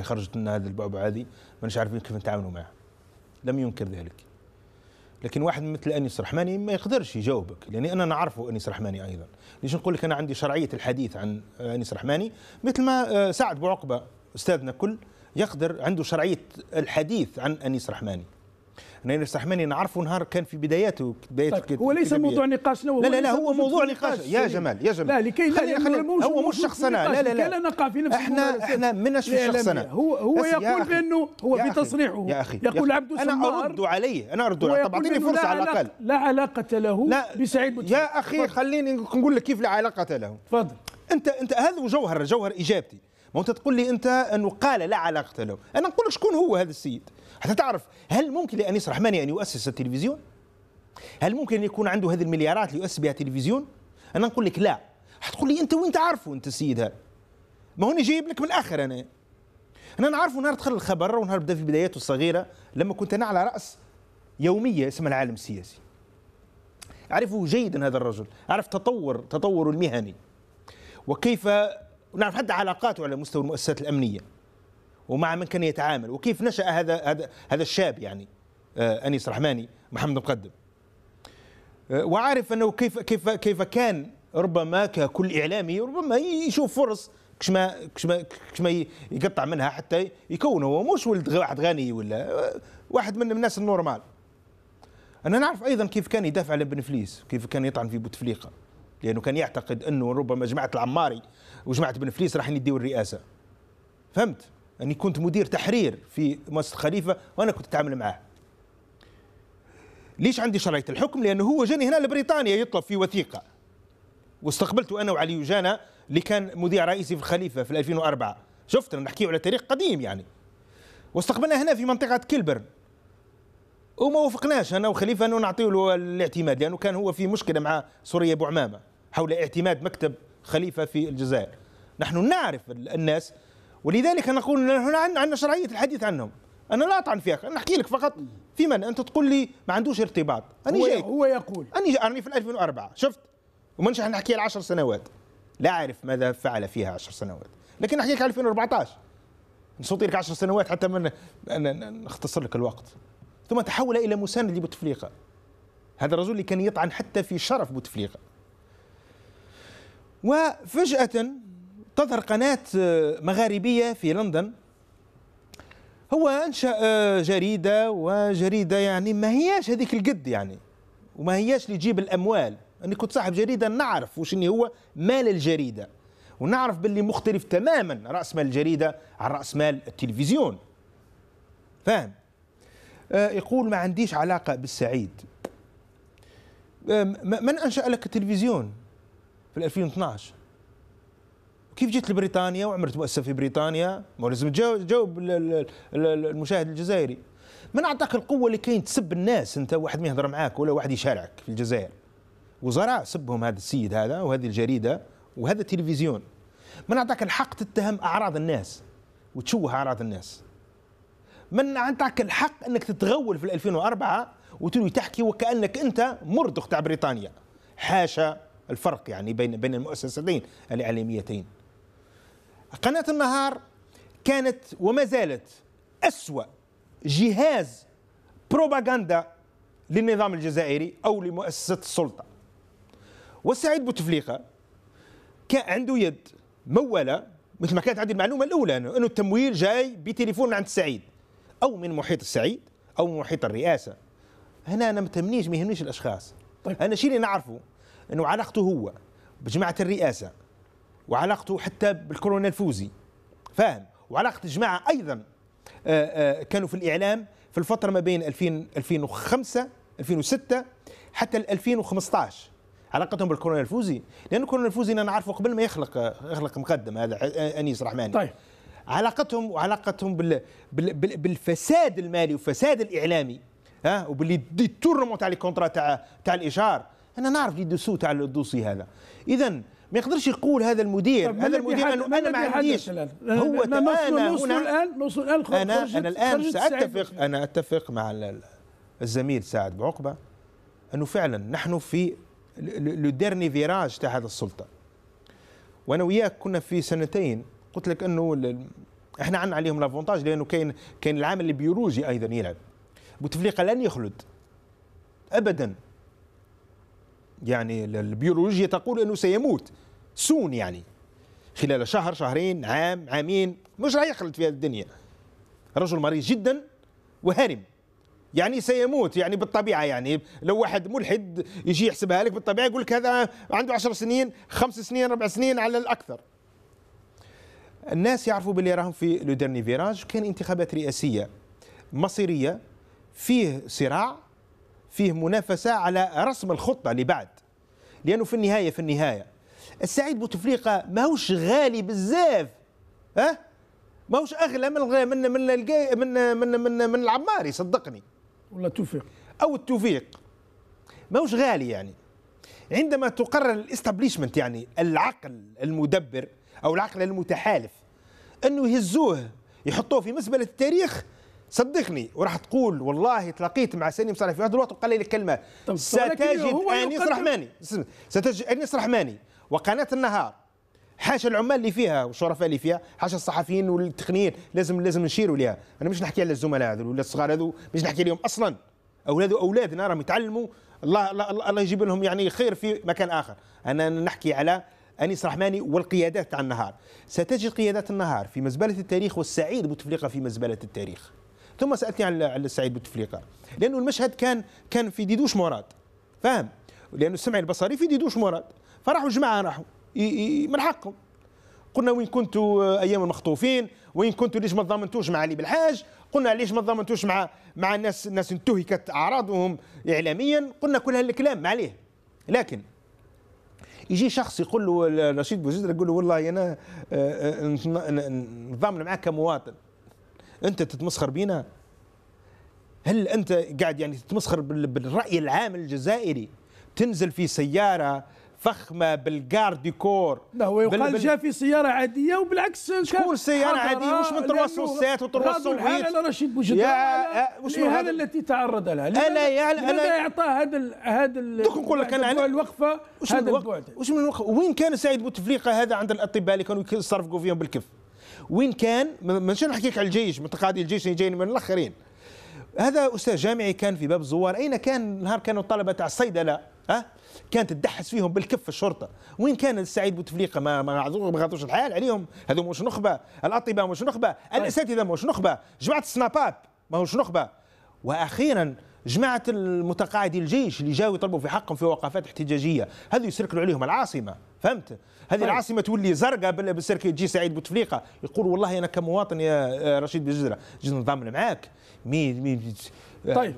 خرجت لنا هذه البعبع هذه ماناش عارفين كيف نتعاملوا معها. لم ينكر ذلك. لكن واحد مثل أنيس رحماني ما يقدرش يجاوبك، لأني أنا نعرفه أنيس رحماني أيضا. ليش نقول لك أنا عندي شرعية الحديث عن أنيس رحماني؟ مثل ما سعد بوعقبة أستاذنا كل يقدر عنده شرعية الحديث عن أنيس رحماني. أنيس رحماني نعرفه نهار كان في بداياته طيب هو ليس موضوع نقاشنا. لا هو موضوع نقاش يا جمال. لا لكي هو مش شخصنا. لا نقع في نفس احنا مناش في شخصنا. هو يقول بانه هو في تصريحه يا أخي يقول عبد السمار. انا ارد عليه طب اعطيني فرصه على الاقل. لا علاقه له بسعيد بوتفليقة. يا اخي خليني نقول لك كيف لا علاقه له. تفضل. انت هذا جوهر اجابتي. ما انت تقول لي انت انه قال لا علاقه له، انا نقول لك شكون هو هذا السيد حتى تعرف. هل ممكن لأنيس رحماني ان يؤسس التلفزيون؟ هل ممكن ان يكون عنده هذه المليارات ليؤسس بها تلفزيون؟ انا نقول لك لا. حتقول لي انت وين تعرفه انت السيد هذا؟ ما هوني جايب لك من الاخر. انا نعرفه نهار دخل الخبر ونهار بدا في بداياته الصغيره لما كنت انا على راس يوميه اسمها العالم السياسي. اعرفه جيدا هذا الرجل، اعرف تطوره المهني وكيف نعرف حتى علاقاته على مستوى المؤسسات الامنيه ومع من كان يتعامل وكيف نشأ هذا الشاب يعني أنيس رحماني محمد مقدم. وعارف انه كيف كان ربما ككل اعلامي ربما يشوف فرص كشما يقطع منها حتى يكون هو مش ولد واحد غني ولا واحد من الناس النورمال. انا نعرف ايضا كيف كان يدافع على بن فليس، كيف كان يطعن في بوتفليقة، لانه كان يعتقد انه ربما جماعه العماري وجماعه بن فليس راح يديوا الرئاسه. فهمت؟ اني كنت مدير تحرير في مؤسسه خليفه وانا كنت اتعامل معاه. ليش عندي شرعيه الحكم؟ لانه هو جاني هنا لبريطانيا يطلب في وثيقه واستقبلته انا وعلي وجانا اللي كان مذيع رئيسي في الخليفه في 2004. شفت نحكيه على تاريخ قديم يعني. واستقبلنا هنا في منطقه كيلبرن وما وافقناش انا وخليفه انه نعطيه له الاعتماد، لانه كان هو في مشكله مع سوريا بوعمامه حول اعتماد مكتب خليفه في الجزائر. نحن نعرف الناس، ولذلك انا اقول هنا عندنا شرعيه الحديث عنهم. انا لا اطعن فيك، انا احكي لك فقط في من انت تقول لي ما عندوش ارتباط. هو يقول اني في 2004 شفت ومنش نحكي على 10 سنوات، لا اعرف ماذا فعل فيها 10 سنوات، لكن احكي لك على 2014 نصوتي لك 10 سنوات حتى من نختصر لك الوقت. ثم تحول الى مساند لبوتفليقة، هذا الرجل اللي كان يطعن حتى في شرف بوتفليقة. وفجأة تظهر قناة مغاربية في لندن، هو أنشأ جريدة، وجريدة يعني ما هياش هذيك القد يعني، وما هياش اللي تجيب الأموال. أنا كنت صاحب جريدة نعرف وش اللي هو مال الجريدة، ونعرف باللي مختلف تماما رأس مال الجريدة عن رأس مال التلفزيون. فاهم؟ يقول ما عنديش علاقة بالسعيد. من أنشأ لك التلفزيون في 2012؟ كيف جيت لبريطانيا وعملت مؤسسة في بريطانيا؟ ما لازم تجاوب المشاهد الجزائري. من أعطاك القوة اللي كاين تسب الناس أنت واحد ما يهضر معاك ولا واحد يشارعك في الجزائر؟ وزراء سبهم هذا السيد هذا وهذه الجريدة وهذا التلفزيون. من أعطاك الحق تتهم أعراض الناس وتشوه أعراض الناس؟ من أعطاك الحق أنك تتغول في 2004 وتلوي تحكي وكأنك أنت مرضخ تاع بريطانيا؟ حاشا الفرق يعني بين المؤسستين الإعلاميتين. قناة النهار كانت وما زالت أسوأ جهاز بروباغندا للنظام الجزائري أو لمؤسسة السلطة. والسعيد بوتفليقة كان عنده يد مولة، مثل ما كانت عندي المعلومة الأولى أنه التمويل جاي بتليفون من عند السعيد أو من محيط السعيد أو من محيط الرئاسة. هنا أنا ما يهمنيش الأشخاص. طيب. أنا الشيء اللي نعرفه أنه علاقته هو بجماعة الرئاسة وعلاقته حتى بالكولونيل فوزي، فاهم؟ وعلاقة الجماعة أيضا كانوا في الإعلام في الفترة ما بين 2005 2006 حتى 2015. علاقتهم بالكولونيل فوزي، لأن الكولونيل فوزي أنا نعرفه قبل ما يخلق مقدم هذا أنيس رحماني. طيب. علاقتهم بالفساد المالي والفساد الإعلامي، ها، وباللي ديتورمون تاع لي كونترا تاع الإيجار. أنا نعرف لي دوسو تاع الدوسي هذا. إذا ما يقدرش يقول هذا المدير انه انا ما عنديش. هو انا الان ساتفق، انا اتفق مع الزميل سعد بعقبه انه فعلا نحن في لو ديرني فيراج تاع هذا السلطه. وانا وياك كنا في سنتين قلت لك انه احنا عندنا عليهم لافونتاج لانه كاين العامل البيولوجي ايضا يلعب. بوتفليقه لن يخلد ابدا، يعني البيولوجيا تقول انه سيموت سون، يعني خلال شهر شهرين عام عامين، مش راح يخلد في هذه الدنيا. رجل مريض جدا وهرم، يعني سيموت يعني بالطبيعه. يعني لو واحد ملحد يجي يحسبها لك بالطبيعه يقول لك هذا عنده 10 سنين 5 سنين 4 سنين على الاكثر. الناس يعرفوا باللي راهم في لو ديرني فيراج. كان انتخابات رئاسيه مصيريه، فيه صراع، فيه منافسه على رسم الخطه لبعد. لانه في النهايه السعيد بوتفليقه ماهوش غالي بزاف، ماهوش اغلى من العماري صدقني، ولا توفيق او التوفيق، ماهوش غالي. يعني عندما تقرر الاستابليشمنت، يعني العقل المدبر او العقل المتحالف، انه يهزوه يحطوه في مزبله التاريخ، صدقني وراح تقول والله تلاقيت مع سالم صالح في هذا الوقت وقال لي الكلمه ستجد انيس رحماني وقناه النهار، حاشا العمال اللي فيها والشرفاء اللي فيها، حاشا الصحفيين والتقنيين، لازم نشيروا لها. انا مش نحكي على الزملاء هذو ولا الصغار هذو، مش نحكي لهم اصلا. اولادنا راهم يتعلموا، الله يجيب لهم يعني خير في مكان اخر. انا نحكي على انيس رحماني والقيادات تاع النهار. ستجد قيادات النهار في مزبله التاريخ، والسعيد بوتفليقه في مزبله التاريخ. ثم سالتني على السعيد بوتفليقه، لانه المشهد كان في ديدوش مراد، فاهم؟ لانه السمعي البصري في ديدوش مراد، فراحوا جماعه راحوا من حقهم. قلنا وين كنتوا ايام المخطوفين؟ وين كنتوا ليش ما تضامنتوش مع علي بالحاج؟ قلنا ليش ما تضامنتوش مع الناس انتهكت اعراضهم اعلاميا؟ قلنا كل هالكلام عليه. لكن يجي شخص يقول له رشيد بوجدرة، يقول له والله انا نضامن معك كمواطن، انت تتمسخر بينا؟ هل انت قاعد يعني تتمسخر بالراي العام الجزائري؟ تنزل في سياره فخمه بالجار ديكور. لا هو يقال جاء في سياره عاديه، وبالعكس شكون سياره عاديه؟ وش من تروسوسات وتروسوسات على رشيد بوجدرة الإهانة التي تعرض لها. لماذا اعطى هذا نقول لك انا الوقفه هذا البعد؟ وش من الوقفه؟ وين كان سعيد بوتفليقه هذا عند الاطباء اللي كانوا يصرفوا فيهم بالكف؟ وين كان؟ مش نحكيك على الجيش، متقاعدي الجيش اللي جايين من الاخرين. هذا استاذ جامعي كان في باب الزوار، اين كان نهار كانوا الطلبه تاع الصيدله كانت تدحس فيهم بالكف الشرطه؟ وين كان السعيد بوتفليقه؟ ما غاضوش الحال عليهم. هذو مش نخبه، الاطباء مش نخبه، الاساتذه مش نخبه، جماعه السنابات ما هوش نخبه. واخيرا جماعه المتقاعدي الجيش اللي جاوا يطلبوا في حقهم في وقفات احتجاجيه، هذو يسركلوا عليهم العاصمه، فهمت؟ هذه العاصمه تولي زرقاء بالسركه. يجي سعيد بوتفليقه يقول والله انا كمواطن يا رشيد بوجدرة جيت نضامن معاك. طيب